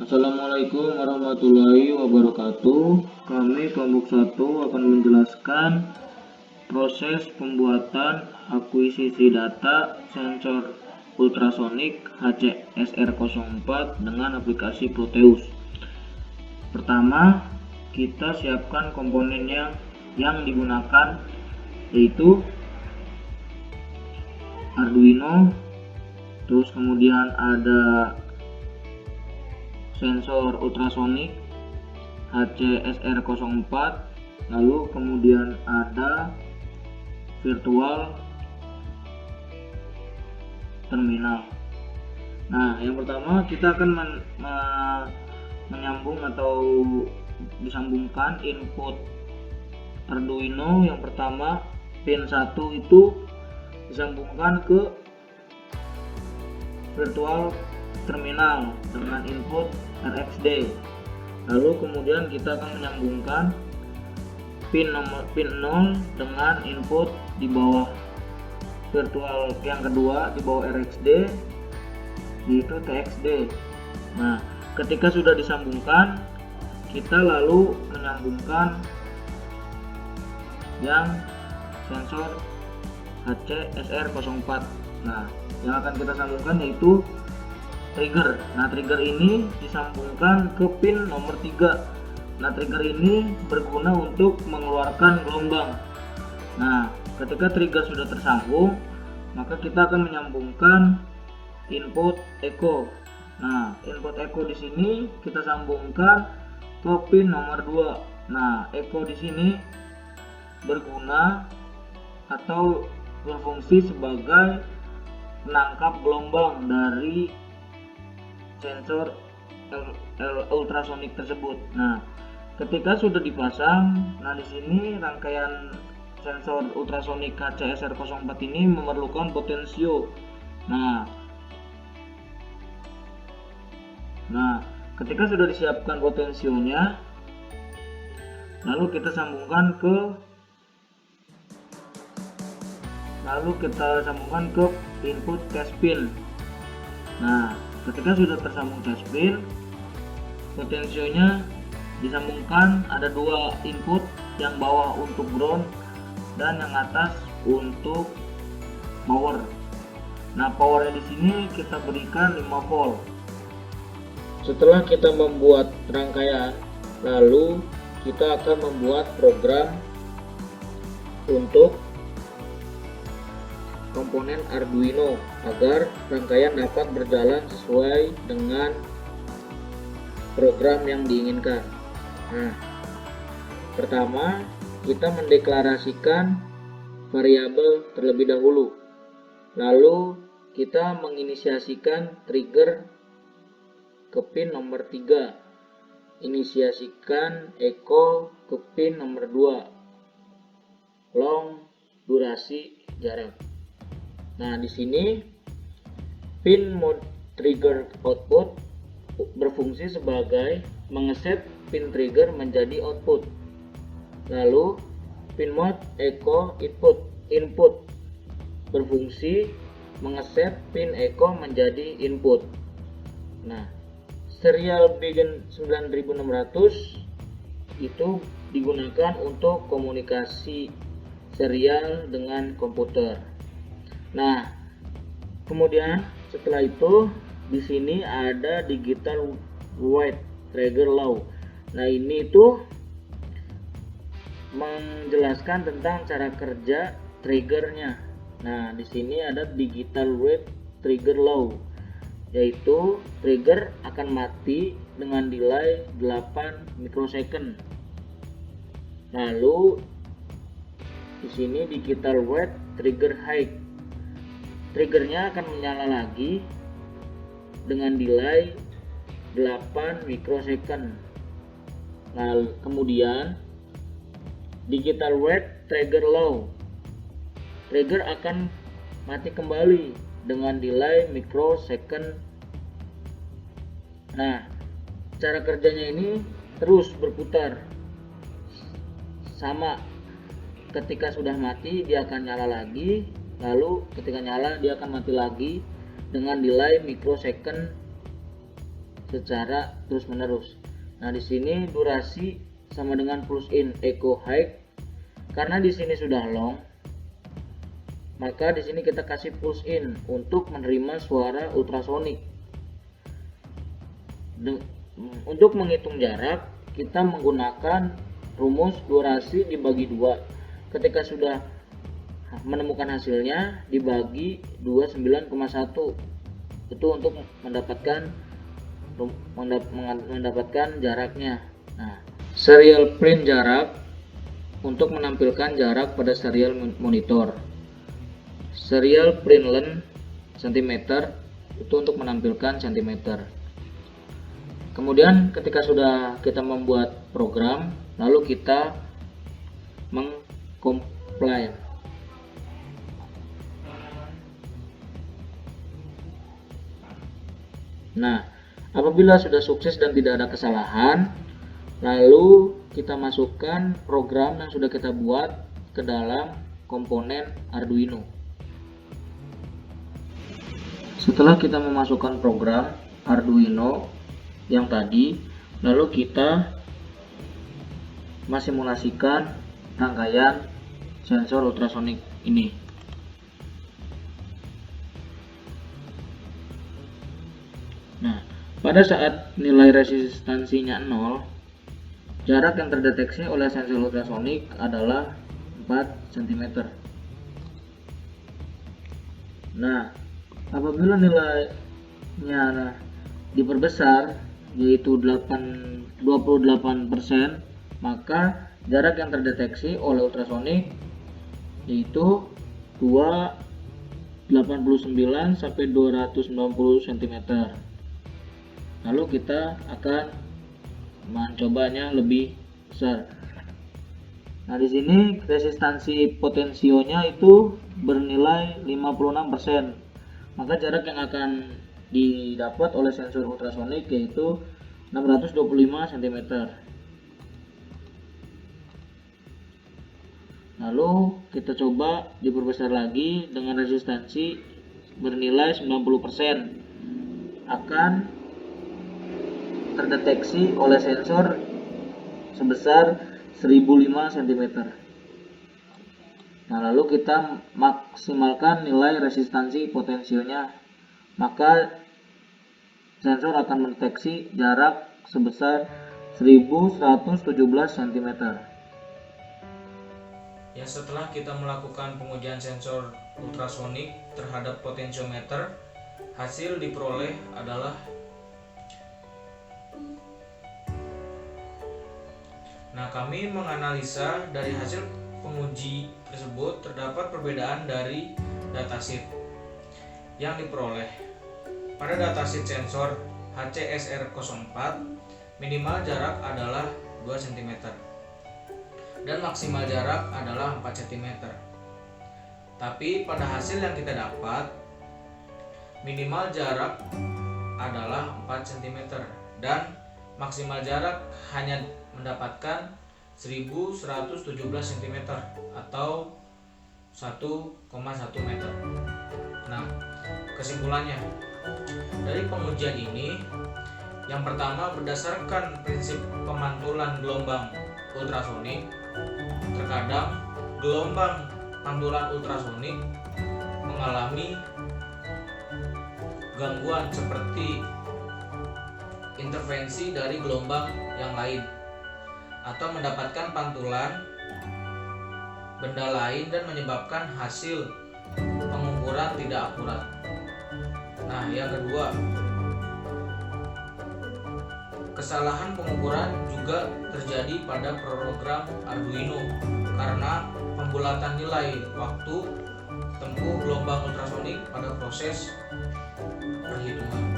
Assalamualaikum warahmatullahi wabarakatuh. Kami kelompok 1 akan menjelaskan proses pembuatan akuisisi data sensor ultrasonik HCSR04 dengan aplikasi Proteus. Pertama, kita siapkan komponen yang digunakan, yaitu Arduino, terus kemudian ada sensor ultrasonik HCSR04, lalu kemudian ada virtual terminal. Nah, yang pertama kita akan menyambung atau disambungkan input Arduino. Yang pertama, pin 1 itu disambungkan ke virtual terminal dengan input RxD. Lalu kemudian kita akan menyambungkan pin 0 dengan input di bawah virtual yang kedua di bawah RxD, yaitu TXD. Nah, ketika sudah disambungkan, kita lalu menyambungkan yang sensor HCSR04. Nah, yang akan kita sambungkan yaitu trigger. Nah, trigger ini disambungkan ke pin nomor 3. Nah, trigger ini berguna untuk mengeluarkan gelombang. Nah, ketika trigger sudah tersambung, maka kita akan menyambungkan input echo. Nah, input echo di sini kita sambungkan ke pin nomor 2. Nah, echo di sini berguna atau berfungsi sebagai penangkap gelombang dari sensor ultrasonik tersebut. Nah, ketika sudah dipasang, nah di sini rangkaian sensor ultrasonik HCSR04 ini memerlukan potensio. Nah, ketika sudah disiapkan potensionya, lalu kita sambungkan ke input test pin. Nah, ketika sudah tersambung test pin, potensionya disambungkan, ada dua input, yang bawah untuk ground dan yang atas untuk power. Nah, powernya di sini kita berikan 5 volt. Setelah kita membuat rangkaian, lalu kita akan membuat program untuk komponen Arduino agar rangkaian dapat berjalan sesuai dengan program yang diinginkan. Nah, pertama kita mendeklarasikan variabel terlebih dahulu, lalu kita menginisiasikan trigger ke pin nomor 3, inisiasikan echo ke pin nomor 2, long, durasi, jarak. Nah, di sini pin mode trigger output berfungsi sebagai mengeset pin trigger menjadi output. Lalu pin mode echo input berfungsi mengeset pin echo menjadi input. Nah, serial begin 9600 itu digunakan untuk komunikasi serial dengan komputer. Nah, kemudian setelah itu di sini ada digital write trigger law. Nah, ini itu menjelaskan tentang cara kerja triggernya. Nah, di sini ada digital write trigger law, yaitu trigger akan mati dengan delay 8 mikrosecond. Lalu di sini digital write trigger high, triggernya akan menyala lagi dengan delay 8 mikrosecond. Lalu kemudian digital write trigger low, trigger akan mati kembali dengan delay mikrosecond. Nah, cara kerjanya ini terus berputar sama, ketika sudah mati dia akan nyala lagi, lalu ketika nyala dia akan mati lagi dengan delay mikrosecond secara terus-menerus. Nah, di sini durasi sama dengan pulse in echo high. Karena di sini sudah long, maka di sini kita kasih pulse in untuk menerima suara ultrasonik. Untuk menghitung jarak, kita menggunakan rumus durasi dibagi 2. Ketika sudah menemukan hasilnya, dibagi 29,1. Itu untuk mendapatkan jaraknya. Nah, serial print jarak untuk menampilkan jarak pada serial monitor. Serial print length cm itu untuk menampilkan cm. Kemudian ketika sudah kita membuat program, lalu kita mengcompile. Nah, apabila sudah sukses dan tidak ada kesalahan, lalu kita masukkan program yang sudah kita buat ke dalam komponen Arduino. Setelah kita memasukkan program Arduino yang tadi, lalu kita mensimulasikan rangkaian sensor ultrasonik ini. Nah, pada saat nilai resistansinya 0, jarak yang terdeteksi oleh sensor ultrasonik adalah 4 cm. Nah, apabila nilainya diperbesar yaitu 28%, maka jarak yang terdeteksi oleh ultrasonik yaitu 289 sampai 290 cm. Lalu kita akan mencobanya lebih besar. Nah, di sini resistansi potensionya itu bernilai 56%. Maka jarak yang akan didapat oleh sensor ultrasonik yaitu 625 cm. Lalu kita coba diperbesar lagi dengan resistansi bernilai 90%. Akan terdeteksi oleh sensor sebesar 1005 cm. Nah, lalu kita maksimalkan nilai resistansi potensionya, maka sensor akan mendeteksi jarak sebesar 1117 cm. Ya, setelah kita melakukan pengujian sensor ultrasonik terhadap potensiometer, hasil diperoleh adalah kami menganalisa dari hasil penguji tersebut terdapat perbedaan dari datasheet yang diperoleh. Pada datasheet sensor HCSR04, minimal jarak adalah 2 cm dan maksimal jarak adalah 4 cm. Tapi pada hasil yang kita dapat, minimal jarak adalah 4 cm dan maksimal jarak hanya mendapatkan 1117 cm atau 1,1 meter. Nah, kesimpulannya dari pengujian ini, yang pertama, berdasarkan prinsip pemantulan gelombang ultrasonik, terkadang gelombang pantulan ultrasonik mengalami gangguan seperti intervensi dari gelombang yang lain atau mendapatkan pantulan benda lain dan menyebabkan hasil pengukuran tidak akurat. Nah, yang kedua, kesalahan pengukuran juga terjadi pada program Arduino karena pembulatan nilai waktu tempuh gelombang ultrasonik pada proses perhitungan.